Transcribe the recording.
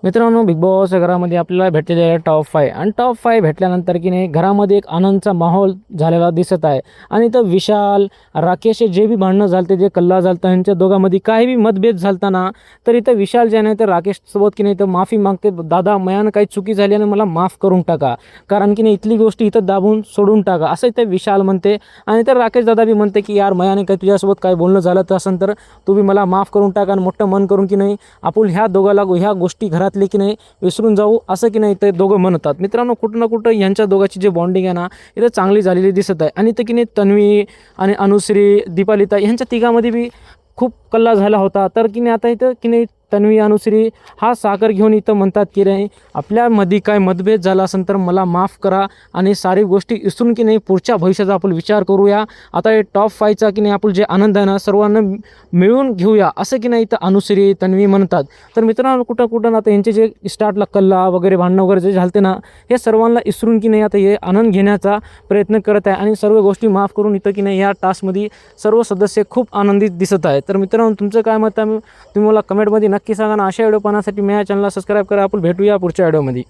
मित्रांनो, big boss या घरामध्ये आपल्याला भेटलेले आहे टॉप 5 आणि टॉप 5 भेटल्यानंतर की नाही घरामध्ये एक आनंदचा माहोल झालेला दिसत आहे. आणि इथं विशाल, राकेश जे बी भांडणं झालते, जे कल्ला झालता यांच्या दोघांमध्ये काही बी मतभेद झालताना, तर इथं विशाल जे नाही तर राकेशसोबत की नाही तर माफी मागते, दादा मयानं काही चुकी झाली आणि मला माफ करून टाका, कारण की नाही इथली गोष्टी इथं दाबून सोडून टाका असं इथं विशाल म्हणते. आणि तर राकेश दादा बी म्हणते की यार मयाने काही तुझ्यासोबत काय बोलणं झालं तर असेल तर तू बी मला माफ करून टाका आणि मोठं मन करून की नाही आपण ह्या दोघाला ह्या गोष्टी घरातले की नाही विसरून जाऊ असं की नाही ते दोघं म्हणतात. मित्रांनो, कुठं ना कुठं यांच्या दोघांची जी बॉन्डिंग आहे ना इथं चांगली झालेली दिसत आहे. आणि ते की नाही तन्वी आणि अनुश्री, दीपालिता यांच्या तिघामध्ये बी खूप कल्ला झाला होता. तर की नाही आता इथं की नाही तन्वी, अनुश्री हा सागर घेऊन इथं म्हणतात की नाही आपल्यामध्ये काय मतभेद झाला असेल तर मला माफ करा आणि सारी गोष्टी विसरून की नाही पुढच्या भविष्याचा आपण विचार करूया. आता हे टॉप 5चा की नाही आपण जे आनंद आहे ना सर्वांना मिळून घेऊया असं की नाही इथं अनुश्री, तन्वी म्हणतात. तर मित्रांनो, कुठं आता यांचे जे स्टार्टला कल्ला वगैरे भांडणं वगैरे जे झालते ना हे सर्वांना विसरून की नाही आता हे आनंद घेण्याचा प्रयत्न करत आहे आणि सर्व गोष्टी माफ करून इथं की नाही या टास्कमध्ये सर्व सदस्य खूप आनंदित दिसत आहे. तर मित्रांनो, तुमचं काय मत आहे तुम्ही मला कमेंटमध्ये नक्की सांगा. अशा व्हिडिओ पाहण्यासाठी माझ्या चॅनलला सबस्क्राईब करा. आपण भेटूया पुढच्या व्हिडिओमध्ये.